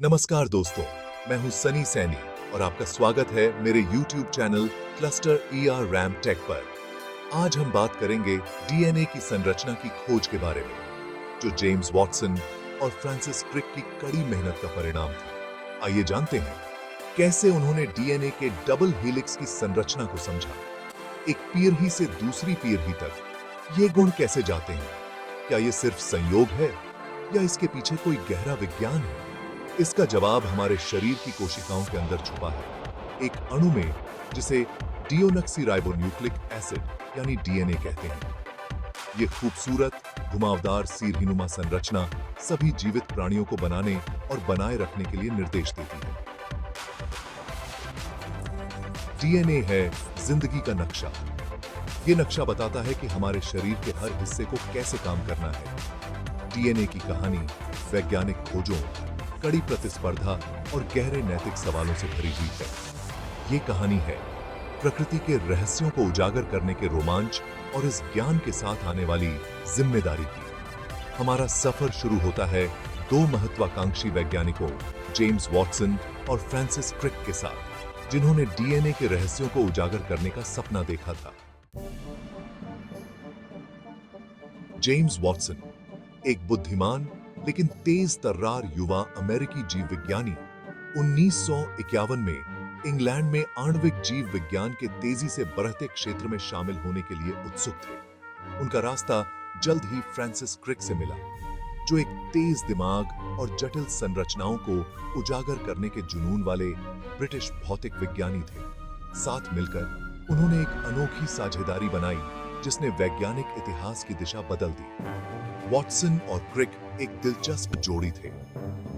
नमस्कार दोस्तों, मैं हूं सनी सैनी और आपका स्वागत है मेरे YouTube channel cluster ER RAM tech पर। आज हम बात करेंगे डीएनए की संरचना की खोज के बारे में, जो जेम्स वॉटसन और फ्रांसिस क्रिक की कड़ी मेहनत का परिणाम था। आइए जानते हैं कैसे उन्होंने डीएनए के डबल हेलिक्स की संरचना को समझा। एक पीढ़ी से दूसरी पीढ़ी तक ये गुण कैसे जाते हैं? क्या ये सिर्फ संयोग है या इसके पीछे कोई गहरा विज्ञान है? इसका जवाब हमारे शरीर की कोशिकाओं के अंदर छुपा है, एक अणु में जिसे डिओक्सीराइबोन्यूक्लिक एसिड यानी डीएनए कहते हैं। ये खूबसूरत घुमावदार सीढ़ीनुमा संरचना सभी जीवित प्राणियों को बनाने और बनाए रखने के लिए निर्देश देती है। डीएनए है जिंदगी का नक्शा। ये नक्शा बताता है कि हमारे शरीर के हर हिस्से को कैसे काम करना है। डीएनए की कहानी वैज्ञानिक खोजों, कड़ी प्रतिस्पर्धा और गहरे नैतिक सवालों से भरी हुई है। ये कहानी है प्रकृति के रहस्यों को उजागर करने के रोमांच और इस ज्ञान के साथ आने वाली जिम्मेदारी की। हमारा सफर शुरू होता है दो महत्वाकांक्षी वैज्ञानिकों जेम्स वॉटसन और फ्रांसिस क्रिक के साथ, जिन्होंने डीएनए के रहस्यों को उजागर करने का सपना देखा था। जेम्स वॉटसन एक बुद्धिमान लेकिन तेज तर्रार युवा अमेरिकी जीव विज्ञानी 1951 में इंग्लैंड में आणविक जीव विज्ञान के तेजी से बढ़ते क्षेत्र में शामिल होने के लिए उत्सुक थे। उनका रास्ता जल्द ही फ्रांसिस क्रिक से मिला, जो एक तेज दिमाग और जटिल संरचनाओं को उजागर करने के जुनून वाले ब्रिटिश भौतिक विज्ञानी थे। साथ मिलकर उन्होंने एक अनोखी साझेदारी बनाई जिसने वैज्ञानिक इतिहास की दिशा बदल दी। वॉटसन और क्रिक एक दिलचस्प जोड़ी थे।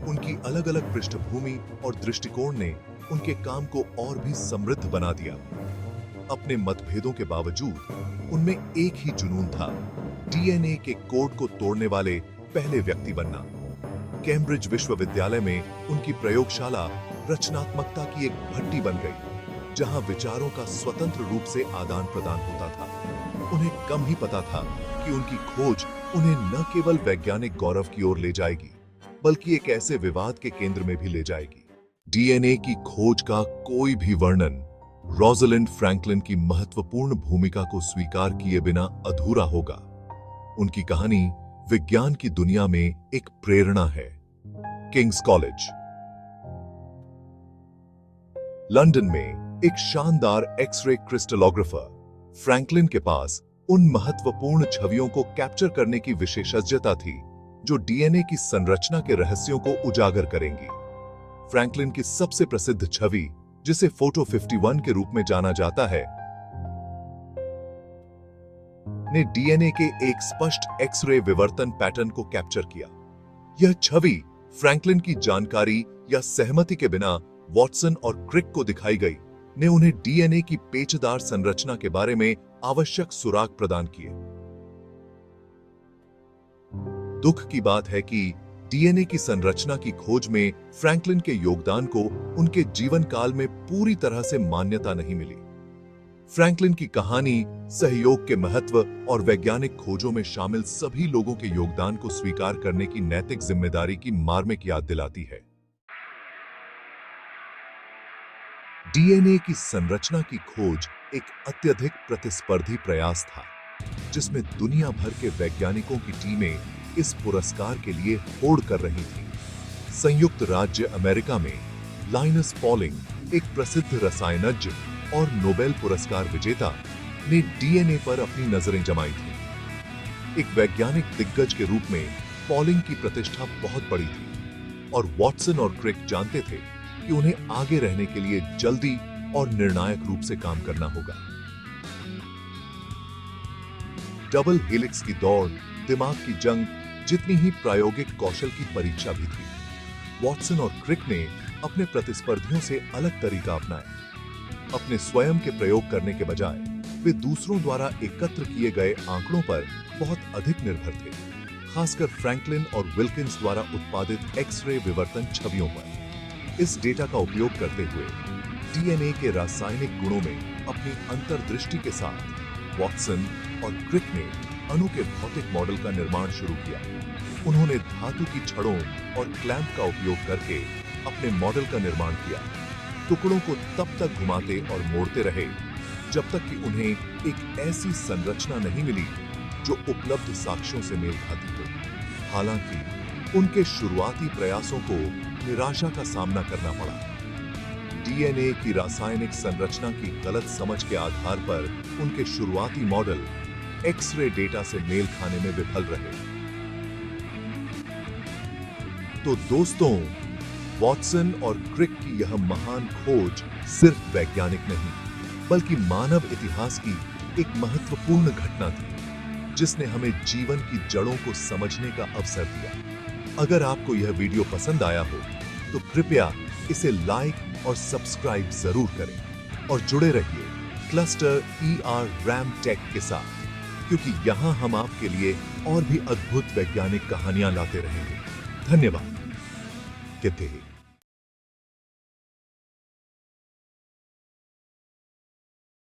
उनकी अलग-अलग पृष्ठभूमि और दृष्टिकोण ने उनके काम को और भी समृद्ध बना दिया। अपने मतभेदों के बावजूद उनमें एक ही जुनून था, डीएनए के कोड को तोड़ने वाले पहले व्यक्ति बनना। कैम्ब्रिज विश्वविद्यालय में उनकी प्रयोगशाला रचनात्मकता की एक भट्टी बन गई, जहां विचारों का स्वतंत्र रूप से आदान प्रदान होता था। उन्हें कम ही पता था कि उनकी खोज उन्हें न केवल वैज्ञानिक गौरव की ओर ले जाएगी, बल्कि एक ऐसे विवाद के केंद्र में भी ले जाएगी। डीएनए की खोज का कोई भी वर्णन रोज़लिंड फ्रैंकलिन की महत्वपूर्ण भूमिका को स्वीकार किए बिना अधूरा होगा। उनकी कहानी विज्ञान की दुनिया में एक प्रेरणा है। किंग्स कॉलेज लंदन में एक शानदार एक्स-रे क्रिस्टलोग्राफर फ्रैंकलिन के पास उन महत्वपूर्ण छवियों को कैप्चर करने की विशेषज्ञता थी जो डीएनए की संरचना के रहस्यों को उजागर करेंगी। फ्रैंकलिन की सबसे प्रसिद्ध छवि, जिसे फोटो 51 के रूप में जाना जाता है, ने डीएनए के एक स्पष्ट एक्स-रे विवर्तन पैटर्न को कैप्चर किया। यह छवि फ्रैंकलिन की जानकारी या सहमति के बिना वॉटसन और क्रिक को दिखाई गई, ने उन्हें डीएनए की पेचदार संरचना के बारे में आवश्यक सुराग प्रदान किए। दुख की बात है कि डीएनए की संरचना की खोज में फ्रैंकलिन के योगदान को उनके जीवन काल में पूरी तरह से मान्यता नहीं मिली। फ्रैंकलिन की कहानी सहयोग के महत्व और वैज्ञानिक खोजों में शामिल सभी लोगों के योगदान को स्वीकार करने की नैतिक जिम्मेदारी की मार्मिक याद दिलाती है। डीएनए की संरचना की खोज एक अत्यधिक प्रतिस्पर्धी प्रयास था, जिसमें दुनिया भर के वैज्ञानिकों की टीमें इस पुरस्कार के लिए होड़ कर रही थीं। संयुक्त राज्य अमेरिका में लाइनस पॉलिंग, एक प्रसिद्ध रसायनज्ञ और नोबेल पुरस्कार विजेता, ने डीएनए पर अपनी नजरें जमाई थीं। एक वैज्ञानिक दिग्गज के रूप में पॉलिंग की प्रतिष्ठा बहुत बड़ी थी और वॉटसन और क्रिक जानते थे कि उन्हें आगे रहने के लिए जल्दी और निर्णायक रूप से काम करना होगा। डबल हेलिक्स की दौड़ दिमाग की जंग जितनी ही प्रायोगिक कौशल की परीक्षा भी थी। वॉटसन और क्रिक ने अपने प्रतिस्पर्धियों से अलग तरीका अपनाया। अपने स्वयं के प्रयोग करने के बजाय वे दूसरों द्वारा एकत्र किए गए आंकड़ों पर बहुत अधिक निर्भर थे, खासकर फ्रैंकलिन और विल्किंस द्वारा उत्पादित एक्स-रे विवर्तन छवियों पर। इस डेटा का उपयोग करते हुए डीएनए के रासायनिक गुणों में अपनी अंतर्दृष्टि के साथ वॉटसन और क्रिक ने अणु के भौतिक मॉडल का निर्माण शुरू किया। उन्होंने धातु की छड़ों और क्लैंप का उपयोग करके अपने मॉडल का निर्माण किया। टुकड़ों को तब तक घुमाते और मोड़ते रहे जब तक कि उन्हें एक ऐसी संरचना नहीं मिली जो उपलब्ध साक्ष्यों से मेल खाती हो। हालांकि उनके शुरुआती प्रयासों को निराशा का सामना करना पड़ा। डीएनए की रासायनिक संरचना की गलत समझ के आधार पर उनके शुरुआती मॉडल एक्स-रे डेटा से मेल खाने में विफल रहे। तो दोस्तों, वॉटसन और क्रिक की यह महान खोज सिर्फ वैज्ञानिक नहीं, बल्कि मानव इतिहास की एक महत्वपूर्ण घटना थी, जिसने हमें जीवन की जड़ों को समझने का अवसर दिया। अगर आपको यह वीडियो पसंद आया हो, तो कृपया इसे लाइक और सब्सक्राइब जरूर करें और जुड़े रहिए क्लस्टर रैम टेक के साथ, क्योंकि यहां हम आपके लिए और भी अद्भुत वैज्ञानिक कहानियां लाते रहेंगे। धन्यवाद। कहते हैं